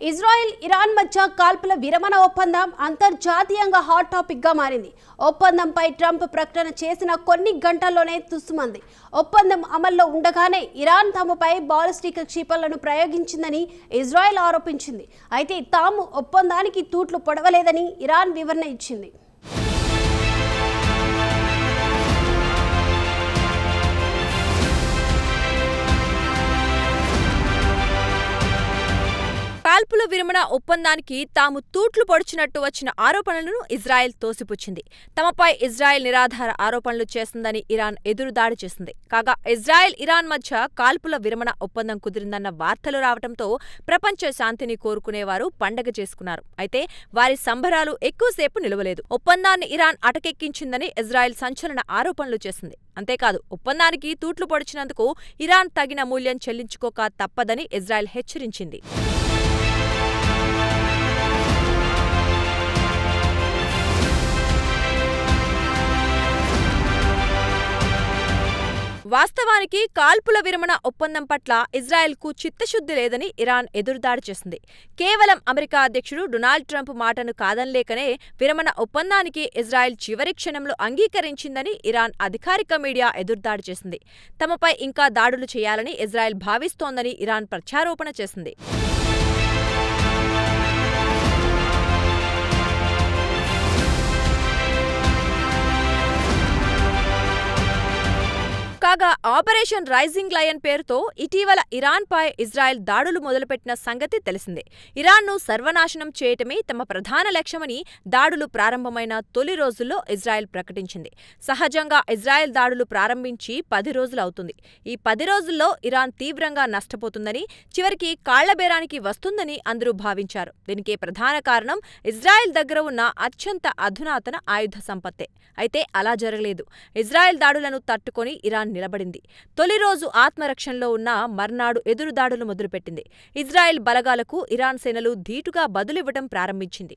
Israel Iran మధ్య కాల్పుల విరమణ ఒప్పందం అంతర్జాతీయంగా హాట్ టాపిక్ గా మారింది. ఒప్పందంపై ట్రంప్ ప్రకటన చేసిన కొన్ని గంటల్లోనే తుస్సుమంది. ఒప్పందం అమల్లో ఉండగానే ఇరాన్ తమపై బాలిస్టిక్ క్షిపణులను ప్రయోగించిందని ఇజ్రాయెల్ ఆరోపించింది. అయితే తాము ఒప్పందానికి తూట్లు పొడవలేదని ఇరాన్ వివరణ ఇచ్చింది. కాల్పుల విరమణ ఒప్పందానికి తాము తూట్లు పొడిచినట్టు వచ్చిన ఆరోపణలను ఇజ్రాయెల్ తోసిపుచ్చింది. తమపై ఇజ్రాయెల్ నిరాధార ఆరోపణలు చేస్తుందని ఇరాన్ ఎదురుదాడి చేసింది. కాగా ఇజ్రాయెల్ ఇరాన్ మధ్య కాల్పుల విరమణ ఒప్పందం కుదిరిందన్న వార్తలు రావడంతో ప్రపంచ శాంతిని కోరుకునేవారు పండగ చేసుకున్నారు. అయితే వారి సంబరాలు ఎక్కువసేపు నిలవలేదు. ఒప్పందాన్ని ఇరాన్ అటకెక్కించిందని ఇజ్రాయెల్ సంచలన ఆరోపణలు చేసింది. అంతేకాదు, ఒప్పందానికి తూట్లు పొడిచినందుకు ఇరాన్ తగిన మూల్యం చెల్లించుకోక తప్పదని ఇజ్రాయెల్ హెచ్చరించింది. వాస్తవానికి కాల్పుల విరమణ ఒప్పందం పట్ల ఇజ్రాయెల్కు చిత్తశుద్ధి లేదని ఇరాన్ ఎదురుదాడి చేసింది. కేవలం అమెరికా అధ్యక్షుడు డొనాల్డ్ ట్రంప్ మాటను కాదనలేకనే విరమణ ఒప్పందానికి ఇజ్రాయెల్ చివరి క్షణంలో అంగీకరించిందని ఇరాన్ అధికారిక మీడియా ఎదురుదాడి చేసింది. తమపై ఇంకా దాడులు చేయాలని ఇజ్రాయెల్ భావిస్తోందని ఇరాన్ ప్రత్యారోపణ చేసింది. కాగా ఆపరేషన్ రైజింగ్ లయన్ పేరుతో ఇటీవల ఇరాన్పై ఇజ్రాయెల్ దాడులు మొదలుపెట్టిన సంగతి తెలిసిందే. ఇరాన్ను సర్వనాశనం చేయటమే తమ ప్రధాన లక్ష్యమని దాడులు ప్రారంభమైన తొలి రోజుల్లో ఇజ్రాయెల్ ప్రకటించింది. సహజంగా ఇజ్రాయెల్ దాడులు ప్రారంభించి 10 రోజులు అవుతుంది. ఈ 10 రోజుల్లో ఇరాన్ తీవ్రంగా నష్టపోతుందని, చివరికి కాళ్లబేరానికి వస్తుందని అందరూ భావించారు. దీనికి ప్రధాన కారణం ఇజ్రాయెల్ దగ్గర ఉన్న అత్యంత అధునాతన ఆయుధ సంపత్తే. అయితే అలా జరగలేదు. ఇజ్రాయెల్ దాడులను తట్టుకొని ఇరాన్ నిలబడింది. తొలి రోజు ఆత్మరక్షణలో ఉన్న మర్నాడు ఎదురుదాడులు మొదలుపెట్టింది. ఇజ్రాయెల్ బలగాలకు ఇరాన్ సేనలు ధీటుగా బదులివ్వడం ప్రారంభించింది.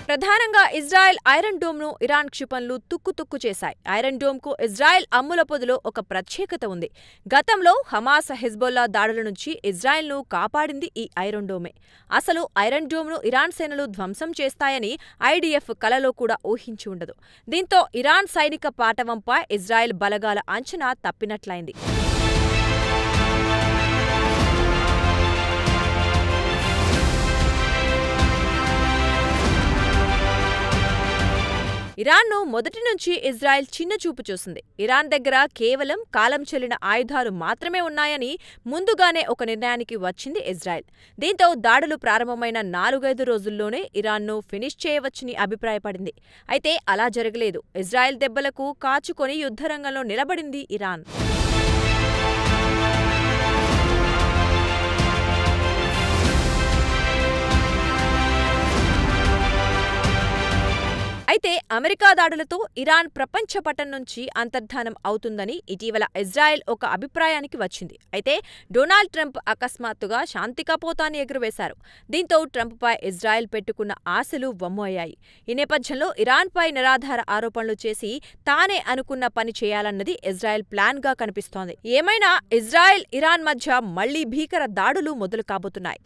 ప్రధానంగా ఇజ్రాయెల్ ఐరన్ డోమ్ను ఇరాన్ క్షిపణులు తుక్కు చేశాయి. ఐరన్ డోమ్కు ఇజ్రాయెల్ అమ్ముల పొదిలో ఒక ప్రత్యేకత ఉంది. గతంలో హమాస్, హెజ్బొల్లా దాడుల నుంచి ఇజ్రాయెల్ను కాపాడింది ఈ ఐరన్ డోమే. అసలు ఐరన్ డోమ్ను ఇరాన్ సేనలు ధ్వంసం చేస్తాయని ఐడిఎఫ్ కలలో కూడా ఊహించి ఉండదు. దీంతో ఇరాన్ సైనిక పాటవంపై ఇజ్రాయెల్ బలగాల అంచనా తప్పినట్లయింది. ఇరాన్ను మొదటి నుంచి ఇజ్రాయెల్ చిన్నచూపు చూసింది. ఇరాన్ దగ్గర కేవలం కాలం చెల్లిన ఆయుధాలు మాత్రమే ఉన్నాయని ముందుగానే ఒక నిర్ణయానికి వచ్చింది ఇజ్రాయెల్. దీంతో దాడులు ప్రారంభమైన 4-5 రోజుల్లోనే ఇరాన్ను ఫినిష్ చేయవచ్చని అభిప్రాయపడింది. అయితే అలా జరగలేదు. ఇజ్రాయెల్ దెబ్బలకు కాచుకొని యుద్ధరంగంలో నిలబడింది ఇరాన్. అయితే అమెరికా దాడులతో ఇరాన్ ప్రపంచ పటం నుంచి అంతర్ధానం అవుతుందని ఇటీవల ఇజ్రాయెల్ ఒక అభిప్రాయానికి వచ్చింది. అయితే డొనాల్డ్ ట్రంప్ అకస్మాత్తుగా శాంతి కపోతాన్ని ఎగురవేశారు. దీంతో ట్రంప్పై ఇజ్రాయెల్ పెట్టుకున్న ఆశలు వమ్ము అయ్యాయి. ఈ నేపథ్యంలో ఇరాన్పై నిరాధార ఆరోపణలు చేసి తానే అనుకున్న పని చేయాలన్నది ఇజ్రాయెల్ ప్లాన్గా కనిపిస్తోంది. ఏమైనా ఇజ్రాయెల్, ఇరాన్ మధ్య మళ్లీ భీకర దాడులు మొదలు కాబోతున్నాయి.